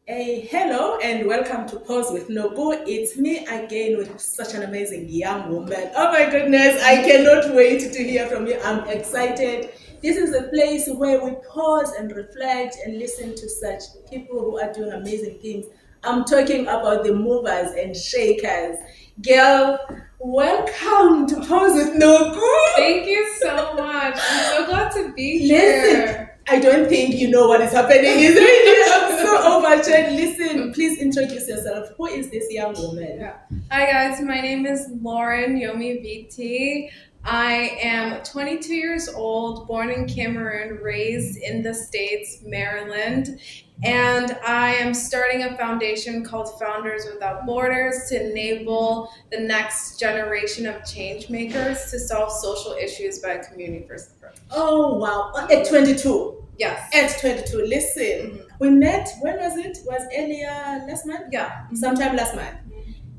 Hello and welcome to Pause with Noku. It's me again with such an amazing young woman. Oh my goodness, I cannot wait to hear from you. I'm excited. This is a place where we pause and reflect and listen to such people who are doing amazing things. I'm talking about the movers and shakers. Girl, welcome to Pause with Noku. Thank you so much. I'm so glad to be Listen, here. I don't think you know what is happening, is it? I'm so overjoyed. Listen, please introduce yourself. Who is this young woman? Yeah. Hi guys, my name is Laurenne Yomi Mvete. I am 22 years old, born in Cameroon, raised in the States, Maryland, and I am starting a foundation called Founders Without Borders to enable the next generation of change makers to solve social issues by a community first approach. Oh, wow. At 22. Yes. At 22. Listen, we met, when was it? Was earlier last month? Yeah. Sometime last month.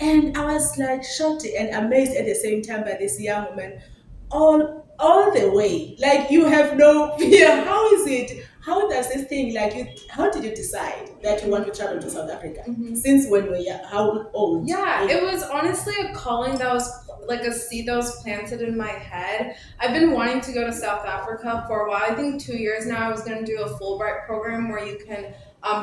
And I was like shocked and amazed at the same time by this young woman. All the way. Like you have no fear. How is it? How does this thing how did you decide that you want to travel to South Africa? Since when were you how old? Yeah, it was honestly a calling that was like a seed that was planted in my head. I've been wanting to go to South Africa for a while. I think 2 years now. I was going to do a Fulbright program where you can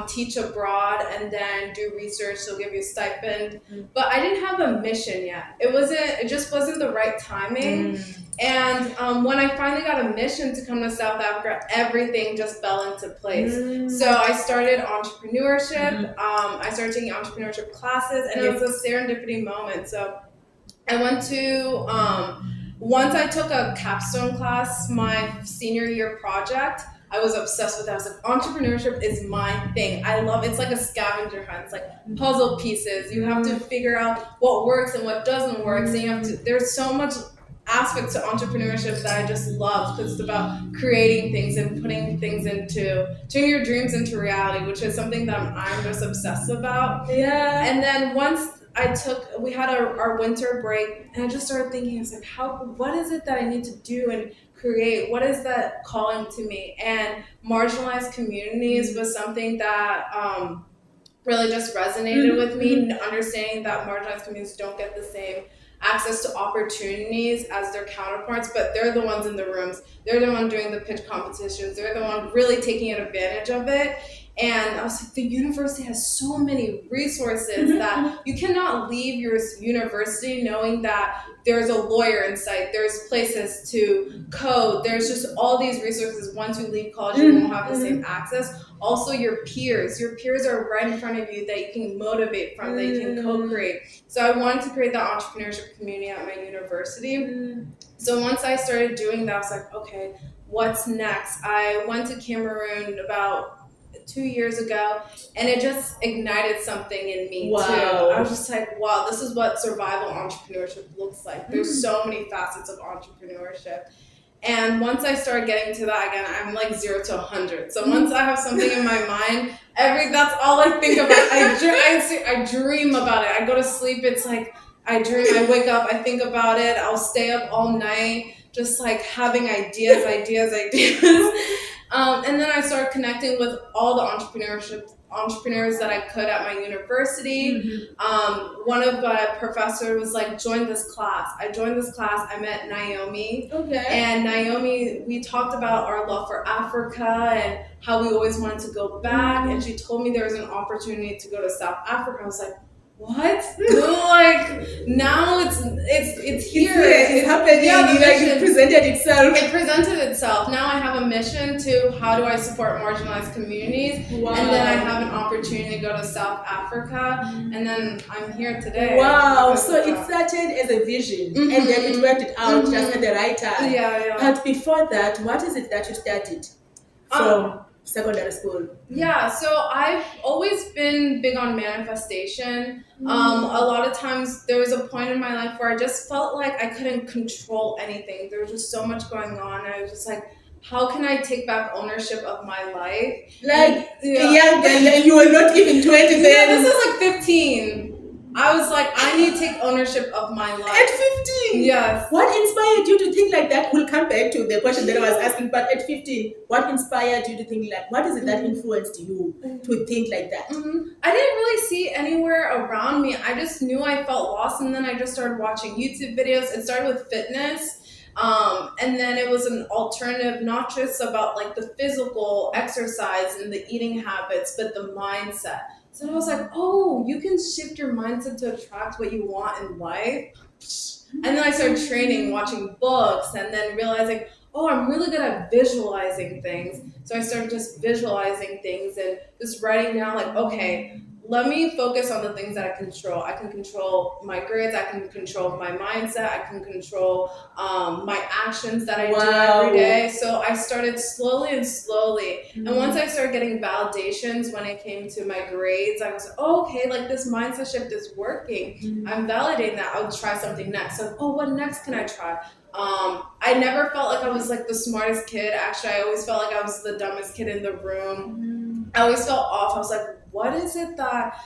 teach abroad and then do research. They'll give you a stipend. But I didn't have a mission yet. It just wasn't the right timing. And when I finally got a mission to come to South Africa, everything just fell into place. So I started entrepreneurship. I started taking entrepreneurship classes, and it was a serendipity moment. So I went to, once I took a capstone class, my senior year project, I was obsessed with that. I was like, entrepreneurship is my thing. I love it's like a scavenger hunt. It's like puzzle pieces. You have to figure out what works and what doesn't work. So you have to, there's so much aspects to entrepreneurship that I just love because it's about creating things and putting things turning your dreams into reality, which is something that I'm just obsessed about. Yeah. And then once we had our winter break, and I just started thinking, I was like, what is it that I need to do and create? What is that calling to me? And marginalized communities was something that really just resonated with me, understanding that marginalized communities don't get the same access to opportunities as their counterparts, but they're the ones in the rooms. They're the one doing the pitch competitions. They're the one really taking advantage of it. And I was like, the university has so many resources that you cannot leave your university knowing that there's a lawyer in sight, there's places to code, there's just all these resources. Once you leave college, you won't have the same access. Also, your peers are right in front of you that you can motivate from, that you can co-create. So I wanted to create that entrepreneurship community at my university. So once I started doing that, I was like, okay, what's next? I went to Cameroon about 2 years ago, and it just ignited something in me too. I was just like, wow, this is what survival entrepreneurship looks like. There's so many facets of entrepreneurship. And once I started getting to that again, I'm like 0 to 100. So once I have something in my mind, that's all I think about. I dream about it. I go to sleep. It's like I dream. I wake up. I think about it. I'll stay up all night, just like having ideas. And then I started connecting with all the entrepreneurs that I could at my university. One of the professors was like, join this class. I joined this class. I met Naomi. Okay. And Naomi, we talked about our love for Africa and how we always wanted to go back. And she told me there was an opportunity to go to South Africa. I was like, what? Like now it's here. It's happening. Yeah, It presented itself. It presented itself. Now I have a mission to how do I support marginalized communities, Wow. And then I have an opportunity to go to South Africa, and then I'm here today. Wow! So it started as a vision, and then it worked it out just at the right time. Yeah. But before that, what is it that you started from secondary school? Yeah, so I've always been big on manifestation. A lot of times there was a point in my life where I just felt like I couldn't control anything. There was just so much going on. I was just like, how can I take back ownership of my life? Like, yeah, then you were not even 20 then. Yeah, this is like 15. I was like, I need to take ownership of my At life. 15? Yes. What inspired you to think like that? We'll come back to the question that I was asking, but at 15, what inspired you to think like, what is it that influenced you to think like that? I didn't really see anywhere around me. I just knew I felt lost, and then I just started watching YouTube videos. It started with fitness. And then it was an alternative, not just about like the physical exercise and the eating habits, but the mindset. So I was like, oh, you can shift your mindset to attract what you want in life. And then I started training, watching books, and then realizing, oh, I'm really good at visualizing things. So I started just visualizing things and just writing down, like, okay, let me focus on the things that I control. I can control my grades. I can control my mindset. I can control my actions that I do every day. So I started slowly and slowly. And once I started getting validations when it came to my grades, I was like, oh, okay, like this mindset shift is working. I'm validating that. I'll try something next. So, oh, what next can I try? I never felt like I was like the smartest kid. Actually, I always felt like I was the dumbest kid in the room. I always felt off. I was like, what is it that,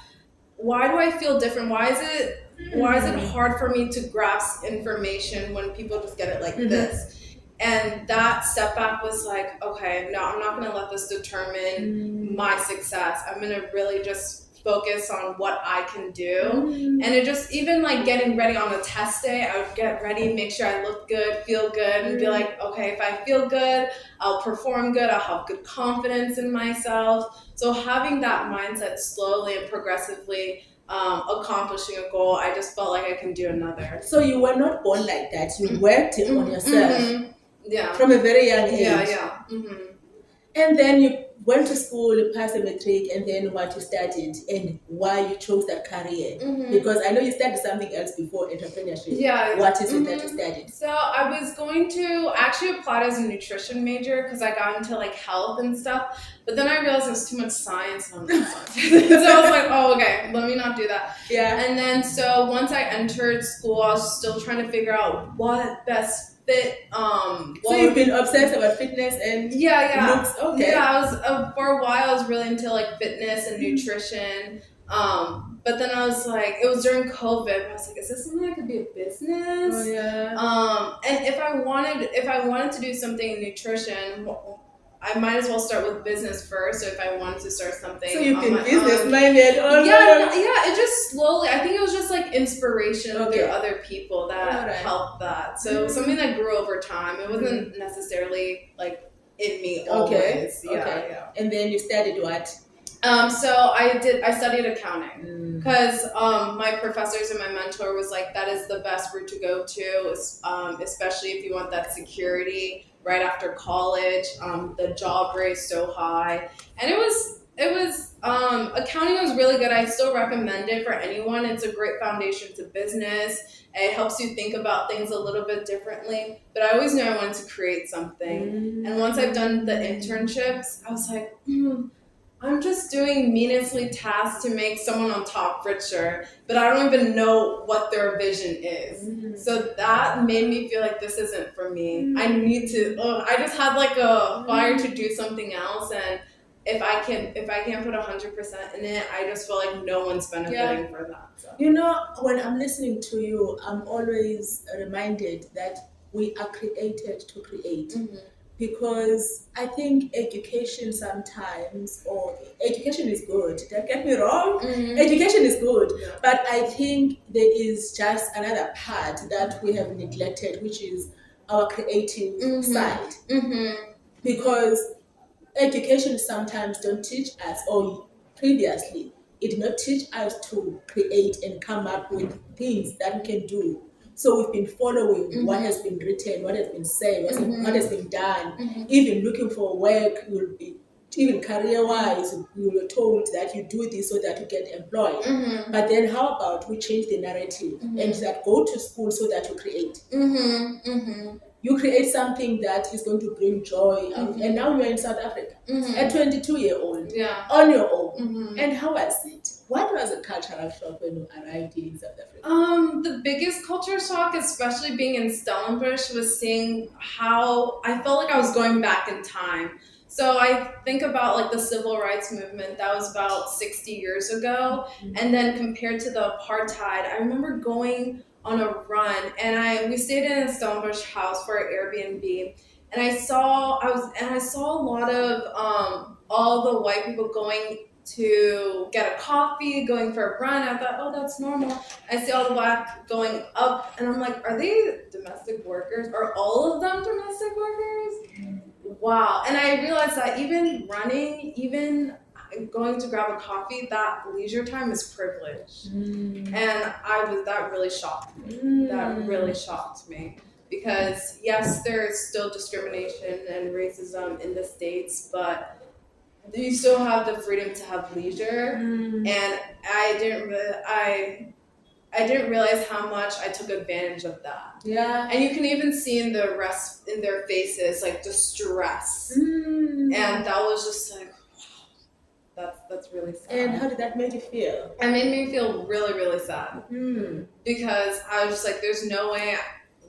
why do I feel different? Why is it hard for me to grasp information when people just get it like this? And that setback was like, okay, no, I'm not going to let this determine my success. I'm going to really just focus on what I can do. And it just, even like getting ready on a test day, I would get ready, make sure I look good, feel good, and be like, okay, if I feel good, I'll perform good, I'll have good confidence in myself. So having that mindset slowly and progressively accomplishing a goal, I just felt like I can do another. So you were not born like that. You worked on yourself Yeah. from a very young age. Yeah. And then you went to school, you passed the matric, and then what you studied and why you chose that career. Because I know you studied something else before entrepreneurship. Yeah. What is it that you studied? So I was going to actually apply as a nutrition major because I got into like health and stuff. But then I realized there's too much science on this. So I was like, oh, okay, let me not do that. Yeah. And then so once I entered school, I was still trying to figure out what best fit. So you've been obsessed about fitness and looks. Okay. Yeah, I was for a while. I was really into like fitness and nutrition. But then I was like, it was during COVID. I was like, is this something that could be a business? Oh yeah. And if I wanted to do something in nutrition, I might as well start with business first. So if I wanted to start something, so you've been business minded. Yeah. It just slowly. I think it was just like inspiration through other people that helped that. So it was something that grew over time. It wasn't necessarily like in me always. Yeah. And then you studied what? So I studied accounting because my professors and my mentor was like, that is the best route to go to, especially if you want that security right after college. The job rate is so high, and it was accounting was really good. I still recommend it for anyone. It's a great foundation to business. It helps you think about things a little bit differently. But I always knew I wanted to create something. And once I've done the internships, I was like, I'm just doing meaninglessly tasks to make someone on top richer, but I don't even know what their vision is. So that made me feel like this isn't for me. I need to. I just had like a fire to do something else, and if I can't put 100% in it, I just feel like no one's benefiting for that. So. You know, when I'm listening to you, I'm always reminded that we are created to create. Because I think education sometimes, or education is good, don't get me wrong, education is good, but I think there is just another part that we have neglected, which is our creative side. Because education sometimes don't teach us, or previously, it did not teach us to create and come up with things that we can do. So we've been following what has been written, what has been said, what has been done. Even looking for work, you'll be, even career-wise, you were told that you do this so that you get employed. But then how about we change the narrative and that go to school so that you create? You create something that is going to bring joy. And now you're in South Africa, a 22-year-old, on your own. And how was it? What was the cultural shock when you arrived here in South Africa? The biggest culture shock, especially being in Stellenbosch, was seeing how I felt like I was going back in time. So I think about like the civil rights movement that was about 60 years ago, and then compared to the apartheid, I remember going on a run, and we stayed in a Stonebush house for an Airbnb, and I saw a lot of all the white people going to get a coffee, going for a run. I thought, oh, that's normal. I see all the black going up, and I'm like, are they domestic workers? Are all of them domestic workers? Wow. And I realized that even running, even going to grab a coffee, that leisure time is privilege. And that really shocked me. That really shocked me. Because yes, there is still discrimination and racism in the States, but you still have the freedom to have leisure. And I didn't realize how much I took advantage of that. Yeah. And you can even see in the rest in their faces like distress. And that was just like, wow, that's really sad. And how did that make you feel? It made me feel really, really sad. Because I was just like, there's no way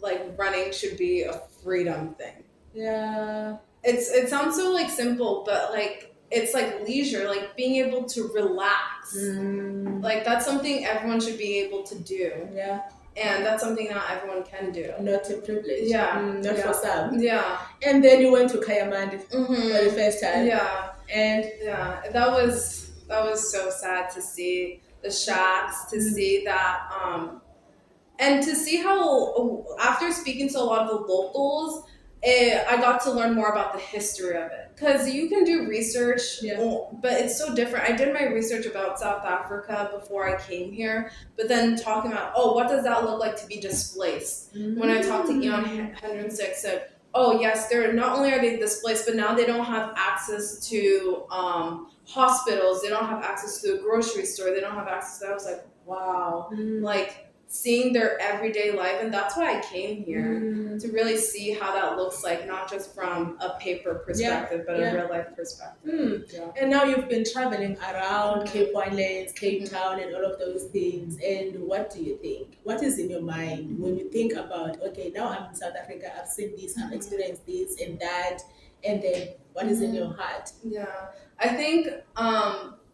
like running should be a freedom thing. Yeah. It sounds so like simple, but like it's like leisure, like being able to relax. Like that's something everyone should be able to do. Yeah. And that's something not everyone can do. Not a privilege. Yeah. Not for some. Yeah. And then you went to Kayamandi for the first time. Yeah. And that was so sad to see the shacks, to see that and to see how after speaking to a lot of the locals, I got to learn more about the history of it. Because you can do research, but it's so different. I did my research about South Africa before I came here, but then talking about, what does that look like to be displaced? When I talked to Eon Hendrickson, said, yes, they're not only are they displaced, but now they don't have access to hospitals. They don't have access to a grocery store. They don't have access to that. I was like, wow. Like, seeing their everyday life, and that's why I came here to really see how that looks like, not just from a paper perspective, but a real life perspective. And now you've been traveling around Cape Winelands, Cape Town, and all of those things. And what do you think? What is in your mind when you think about, okay, now I'm in South Africa, I've seen this, I've experienced this and that, and then what is in your heart? Yeah, I think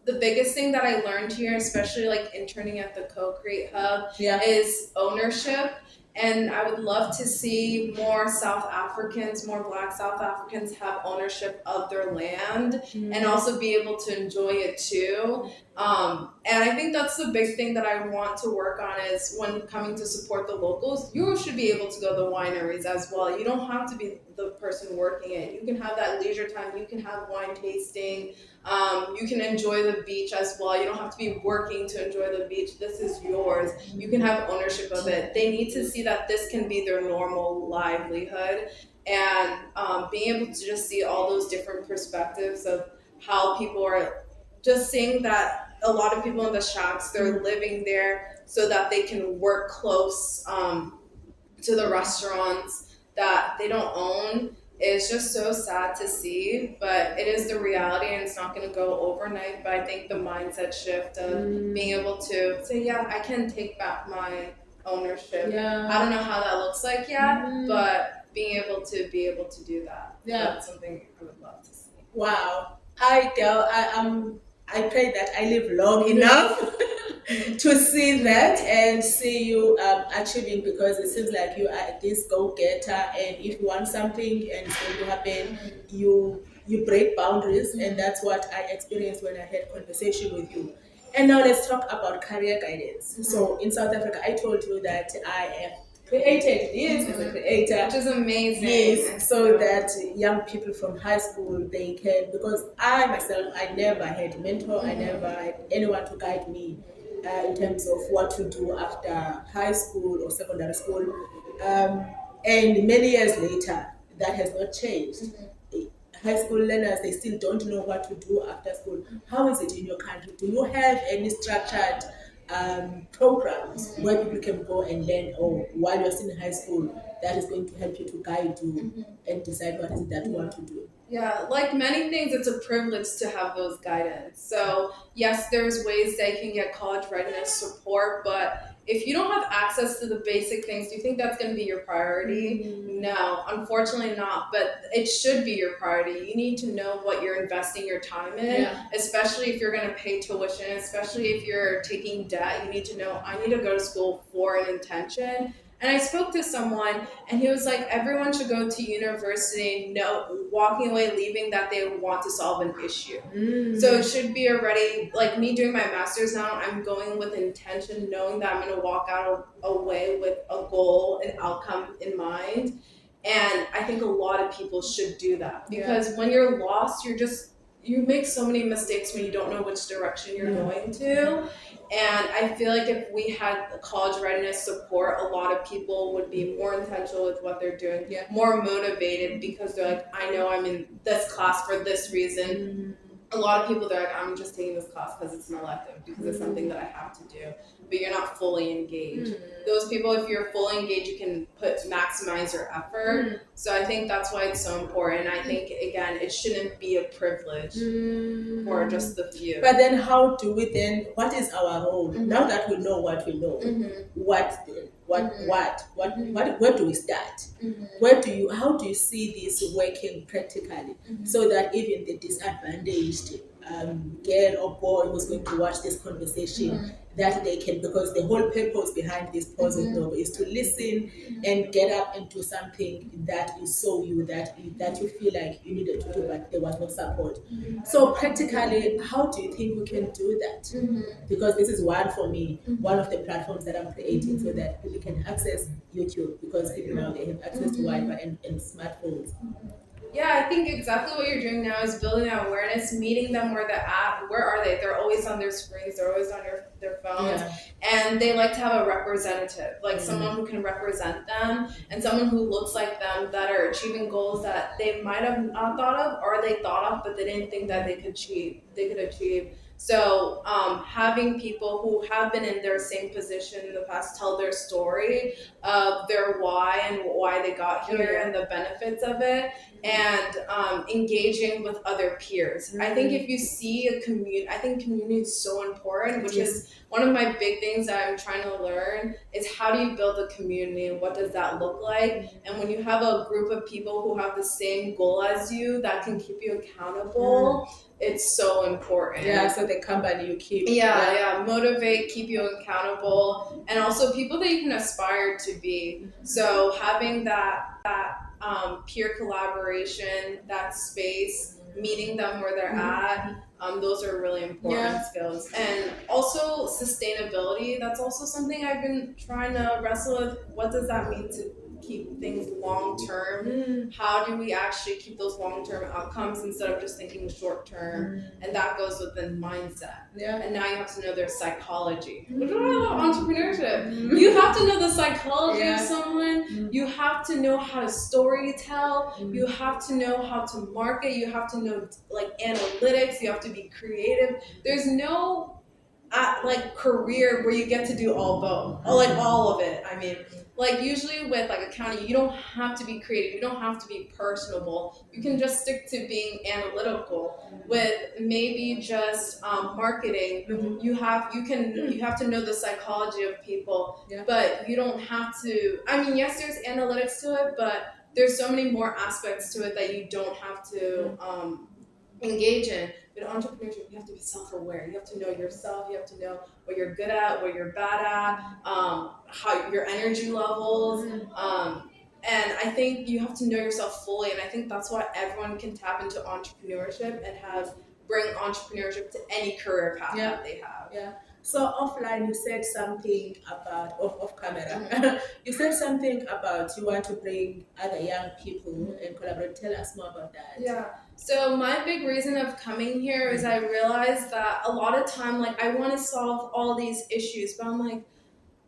the biggest thing that I learned here, especially like interning at the Co-Create Hub, is ownership. And I would love to see more South Africans, more Black South Africans have ownership of their land and also be able to enjoy it too. And I think that's the big thing that I want to work on is when coming to support the locals, you should be able to go to the wineries as well. You don't have to be the person working it. You can have that leisure time. You can have wine tasting. You can enjoy the beach as well. You don't have to be working to enjoy the beach. This is yours. You can have ownership of it. They need to see that this can be their normal livelihood, and being able to just see all those different perspectives of how people are just seeing that a lot of people in the shacks, they're living there so that they can work close to the restaurants that they don't own. It's just so sad to see, but it is the reality and it's not going to go overnight. But I think the mindset shift of being able to say, I can take back my ownership. I don't know how that looks like yet, but being able to do that. That's something I would love to see. Wow. I pray that I live long enough to see that and see you achieving, because it seems like you are this go-getter, and if you want something and it's going to happen, you break boundaries, and that's what I experienced when I had conversation with you. And now let's talk about career guidance. So in South Africa, I told you that I have created this as a creator, which is amazing. Yes, so that young people from high school, they can, because I myself, I never had a mentor, I never had anyone to guide me in terms of what to do after high school or secondary school. And many years later, that has not changed. High school learners, they still don't know what to do after school. How is it in your country? Do you have any structured programs where people can go and learn, while you're still in high school, that is going to help you to guide you and decide what is it that you want to do? Yeah, like many things, it's a privilege to have those guidance. So yes, there's ways that you can get college readiness support, but if you don't have access to the basic things, do you think that's going to be your priority? No, unfortunately not. But it should be your priority. You need to know what you're investing your time in, especially if you're going to pay tuition, especially if you're taking debt. You need to know, I need to go to school for an intention. And I spoke to someone, and he was like, everyone should go to university, walking away, leaving that they want to solve an issue. So it should be already, like me doing my master's now, I'm going with intention, knowing that I'm going to walk out away with a goal, an outcome in mind. And I think a lot of people should do that, because when you're lost, you make so many mistakes when you don't know which direction you're going to. And I feel like if we had college readiness support, a lot of people would be more intentional with what they're doing, more motivated, because they're like, I know I'm in this class for this reason. A lot of people, they're like, I'm just taking this class because it's an elective, because it's something that I have to do. But you're not fully engaged. Those people, if you're fully engaged, you can maximize your effort. So I think that's why it's so important. I think, again, it shouldn't be a privilege for just the few. But then how do we then, what is our role? Now that we know what we know, what then? Where do we start? How do you see this working practically, so that even the disadvantaged girl or boy who's going to watch this conversation, that they can, because the whole purpose behind this Pause With Noku is to listen and get up and do something that you saw that you feel like you needed to do, but there was no support. So practically, how do you think we can do that? Because this is one for me, one of the platforms that I'm creating, so that people can access YouTube, because people now they have access to Wi-Fi and smartphones. Yeah, I think exactly what you're doing now is building that awareness, meeting them where they're at. Where are they? They're always on their screens. They're always on their phones. And they like to have a representative, like someone who can represent them, and someone who looks like them, that are achieving goals that they might have not thought of, or they thought of, but they didn't think that they could achieve. So having people who have been in their same position in the past tell their story of their why and why they got here and the benefits of it, and engaging with other peers. I think if you see a community, I think community is so important, which is one of my big things that I'm trying to learn, is how do you build a community and what does that look like? And when you have a group of people who have the same goal as you that can keep you accountable, it's so important. So the company you keep. Motivate, keep you accountable, and also people that you can aspire to be. So having that peer collaboration, that space, meeting them where they're at, those are really important skills. And also sustainability, that's also something I've been trying to wrestle with. What does that mean to keep things long-term? How do we actually keep those long-term outcomes instead of just thinking short-term? And that goes with the mindset. And now you have to know their psychology. Which is all about entrepreneurship. You have to know the psychology of someone. You have to know how to story tell. You have to know how to market. You have to know like analytics. You have to be creative. There's no career where you get to do all of it. I mean, like usually with like accounting, you don't have to be creative, you don't have to be personable, you can just stick to being analytical. With maybe just marketing, you have to know the psychology of people, but you don't have to. I mean, yes, there's analytics to it, but there's so many more aspects to it that you don't have to engage in. But entrepreneurship, you have to be self-aware. You have to know yourself. You have to know what you're good at, what you're bad at, how your energy levels. And I think you have to know yourself fully. And I think that's why everyone can tap into entrepreneurship and bring entrepreneurship to any career path that they have. So offline, you said something about off camera. You said something about you want to bring other young people and collaborate. Tell us more about that. So my big reason of coming here is I realized that a lot of time, like I want to solve all these issues, but I'm like,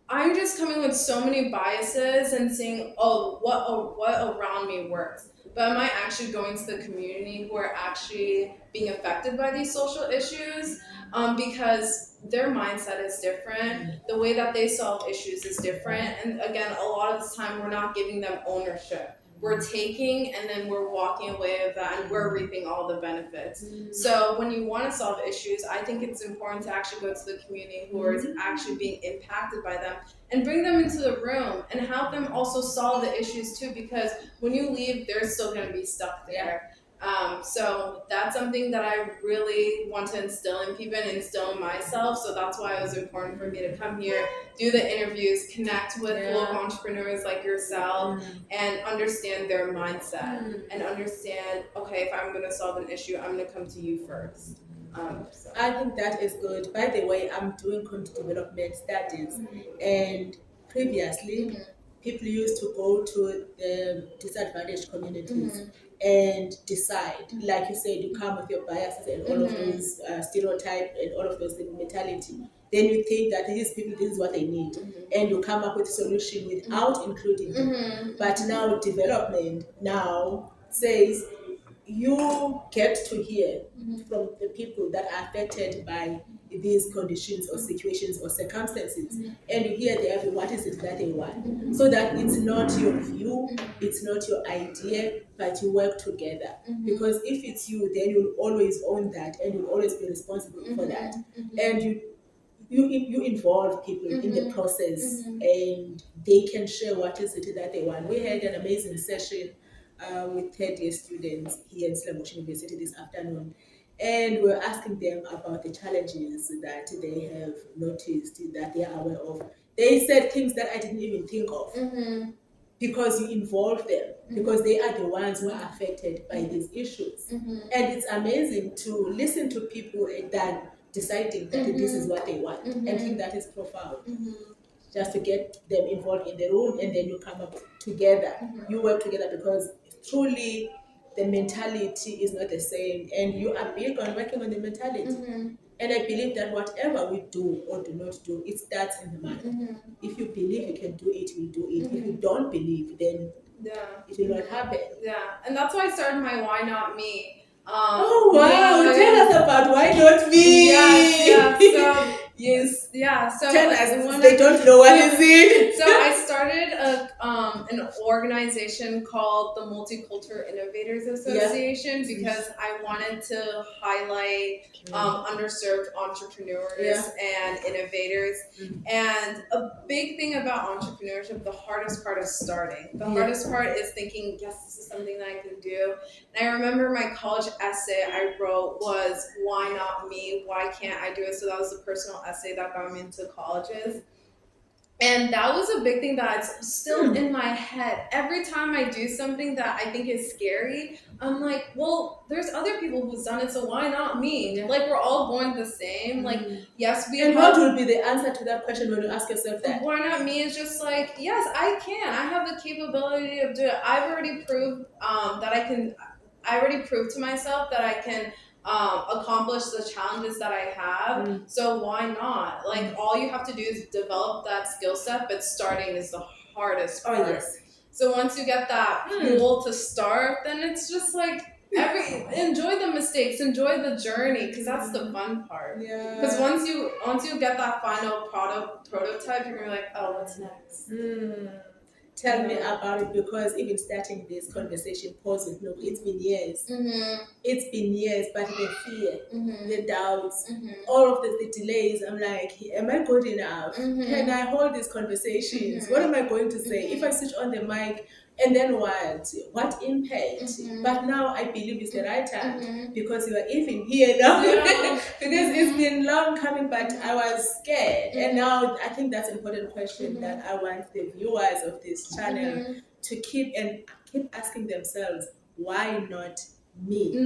I'm just coming with so many biases and saying, what around me works. But am I actually going to the community who are actually being affected by these social issues? Because their mindset is different. The way that they solve issues is different. And again, a lot of the time we're not giving them ownership. we're taking and then we're walking away with that and we're reaping all the benefits. So when you want to solve issues, I think it's important to actually go to the community who is actually being impacted by them and bring them into the room and help them also solve the issues too, because when you leave, they're still going to be stuck there. So that's something that I really want to instill in people and instill in myself. So that's why it was important for me to come here, do the interviews, connect with local entrepreneurs like yourself, and understand their mindset and understand, okay, if I'm going to solve an issue, I'm going to come to you first. So. I think that is good. By the way, I'm doing community development studies, and previously, people used to go to the disadvantaged communities and decide. Like you said, you come with your biases and all of those stereotypes and all of those mentality. Then you think that these people, this is what they need, and you come up with a solution without including them. But now development now says you get to hear from the people that are affected by these conditions or situations or circumstances, and you hear them what is it that they want, so that it's not your view, it's not your idea, but you work together. Because if it's you, then you'll always own that and you'll always be responsible for that, and you involve people in the process, and they can share what is it that they want. We had an amazing session with third year students here in Syracuse University this afternoon, and we're asking them about the challenges that they have noticed, that they are aware of. They said things that I didn't even think of, because you involve them, because they are the ones who are affected by these issues. And it's amazing to listen to people and then deciding that this is what they want, and I think that is profound. Just to get them involved in the room, and then you come up together, you work together, because truly the mentality is not the same, and you are big on working on the mentality. And I believe that whatever we do or do not do, it starts in the mind. If you believe you can do it, you do it. If you don't believe, then it will not happen. And that's why I started my Why Not Me. Oh wow! Tell us about Why Not Me. So tell us. They don't know what is it. So I started an organization called the Multicultural Innovators Association, because I wanted to highlight underserved entrepreneurs and innovators. And a big thing about entrepreneurship, the hardest part is starting. The hardest part is thinking, yes, this is something that I can do. And I remember my college essay I wrote was, why not me? Why can't I do it? So that was the personal essay that got me into colleges. And that was a big thing that's still in my head. Every time I do something that I think is scary, I'm like, well, there's other people who's done it, so why not me? Like, we're all born the same. Like, yes, we. And what would be the answer to that question when you ask yourself that? Why not me? Is just like, yes, I can. I have the capability of doing it. I've already proved that I can. I already proved to myself that I can accomplish the challenges that I have. So why not? Like, all you have to do is develop that skill set, but starting is the hardest part. Oh, yes. So once you get that fuel to start, then it's just like enjoy the mistakes, enjoy the journey, because that's the fun part. Because once you get that final prototype, you're gonna be like, oh, what's next? Tell me about it, because even starting this conversation, Pause With Noku, it's been years. It's been years, but the fear, the doubts, all of the delays, I'm like, am I good enough? Can I hold these conversations? What am I going to say? If I switch on the mic, and then what? What impact? But now I believe it's the right time, because you are even here now. Because it's been long coming, but I was scared. And now I think that's an important question that I want the viewers of this channel to keep asking themselves, why not me?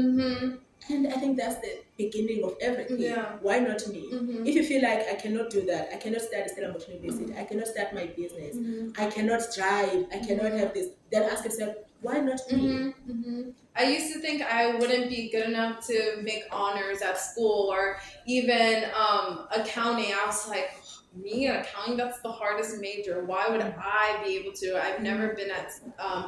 And I think that's the beginning of everything. Why not me? If you feel like I cannot do that, I cannot start a Syracuse University, I cannot start my business, I cannot drive, I cannot have this, then ask yourself, why not me? I used to think I wouldn't be good enough to make honors at school, or even accounting. I was like, me in accounting, that's the hardest major. Why would I be able to? I've never been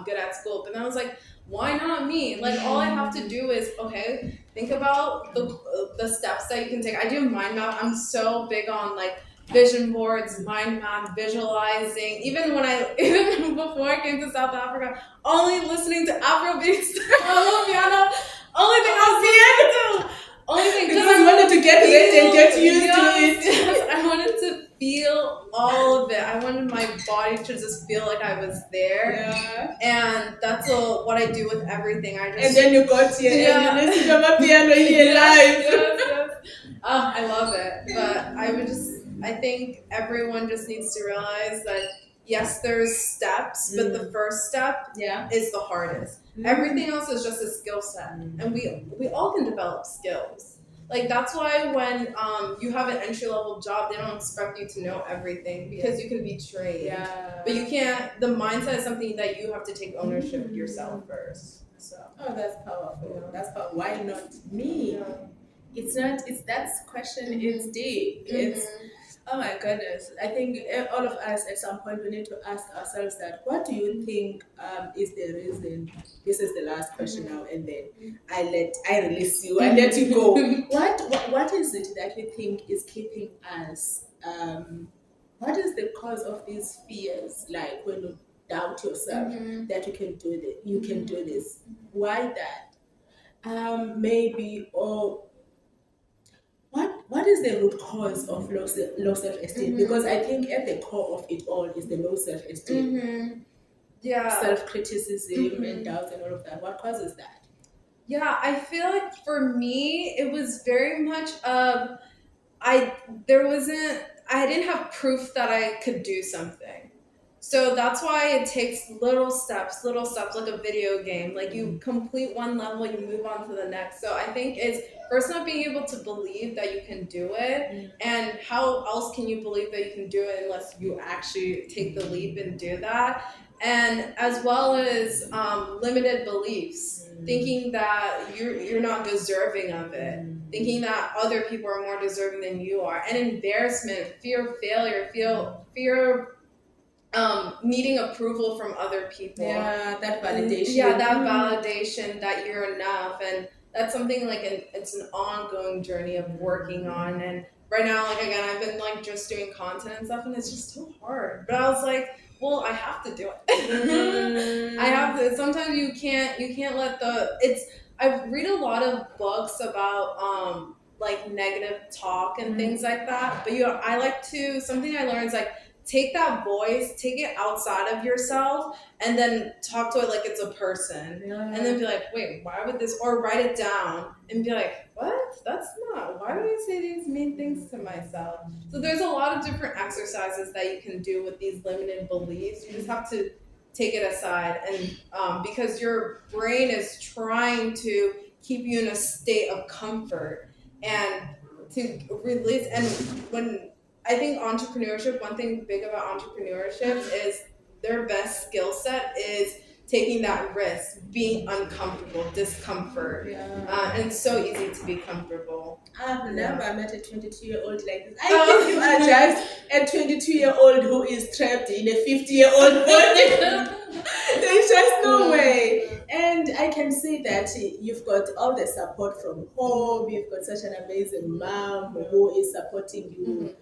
good at school. But then I was like, why not me? Like, all I have to do is, okay, think about the steps that you can take. I do mind map. I'm so big on like vision boards, mind map, visualizing. Even when I even before I came to South Africa, only listening to Afrobeats, solo piano, only thing I was listening to. Only thing Because you wanted to get ready and get used to yes, it. yes, I wanted to feel all of it. I wanted my body to just feel like I was there. Yeah. And that's what I do with everything. I just And then you got here and you listened to my piano here live. yes. I love it. But I think everyone just needs to realize that yes, there's steps, but the first step Yeah. is the hardest. Everything else is just a skill set, and we all can develop skills. Like that's why when you have an entry level job, they don't expect you to know everything because you can be trained. Yeah. But you can't. The mindset is something that you have to take ownership yourself first. So. Oh, that's powerful. That's powerful. Why not me? Yeah. It's not. It's that question is deep. It's oh my goodness. I think all of us at some point we need to ask ourselves that. What do you think is the reason? This is the last question now, and then I release you. I let you go. What is it that you think is keeping us? What is the cause of these fears? Like when you doubt yourself that you can do this, you can do this. Why that? Maybe or what is the root cause of low self-esteem? Because I think at the core of it all is the low self-esteem, Yeah. self-criticism and doubt and all of that. What causes that? Yeah, I feel like for me, it was very much of I didn't have proof that I could do something. So that's why it takes little steps, like a video game. Like you complete one level, you move on to the next. So I think it's first not being able to believe that you can do it. And how else can you believe that you can do it unless you actually take the leap and do that? And as well as limited beliefs, thinking that you're not deserving of it, thinking that other people are more deserving than you are, and embarrassment, fear of failure, fear of needing approval from other people. Yeah, that validation. Yeah, that validation that you're enough, and that's something like it's an ongoing journey of working on. And right now, like again, I've been like just doing content and stuff, and it's just so hard. But I was like, well, I have to do it. I have to. Sometimes you can't let the it's. I read a lot of books about like negative talk and things like that. But I like to something I learned is like take that voice, take it outside of yourself, and then talk to it like it's a person. And then be like, wait, why would this? Or write it down and be like, what? That's not. Why would I say these mean things to myself? So there's a lot of different exercises that you can do with these limited beliefs. You just have to take it aside, and because your brain is trying to keep you in a state of comfort and to release. And when I think entrepreneurship, one thing big about entrepreneurship is their best skill set is taking that risk, being uncomfortable, discomfort. And it's so easy to be comfortable. I've never met a 22-year-old like this. I think you are just a 22-year-old who is trapped in a 50-year-old body. There's just no way. And I can see that you've got all the support from home. You've got such an amazing mom who is supporting you.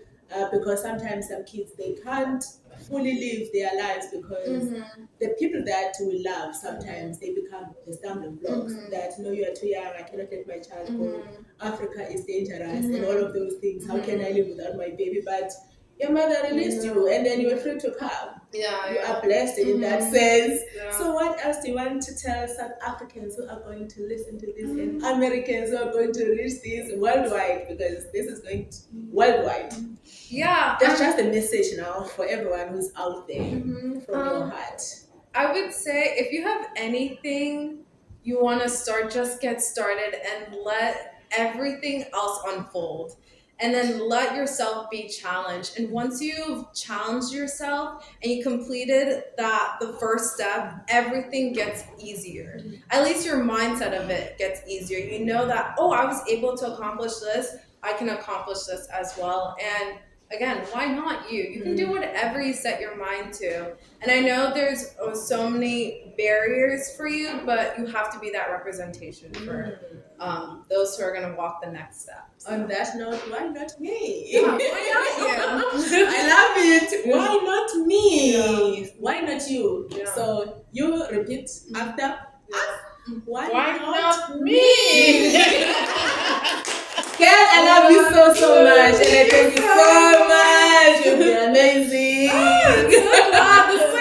Because sometimes some kids, they can't fully live their lives because the people that we love, sometimes they become the stumbling blocks that, no, you are too young, I cannot let my child go, Africa is dangerous, and all of those things. How can I live without my baby? But your mother released you, and then you were free to come. You are blessed in that sense. So what else do you want to tell South Africans who are going to listen to this and Americans who are going to reach this worldwide, because this is going to worldwide? That's just a message now for everyone who's out there from your heart. I would say if you have anything you want to start, just get started and let everything else unfold. And then let yourself be challenged. And once you've challenged yourself and you completed the first step, everything gets easier. At least your mindset of it gets easier. You know that, oh, I was able to accomplish this, I can accomplish this as well. And again, why not you? You can do whatever you set your mind to. And I know there's so many barriers for you, but you have to be that representation for those who are going to walk the next step. So. On that note, why not me? Yeah, why not you? I love it. Why not me? Yeah. Why not you? Yeah. So you repeat after. Yeah. Why not me? Kel, I love you so much, and I thank you so much. You'll be amazing. So glad. This is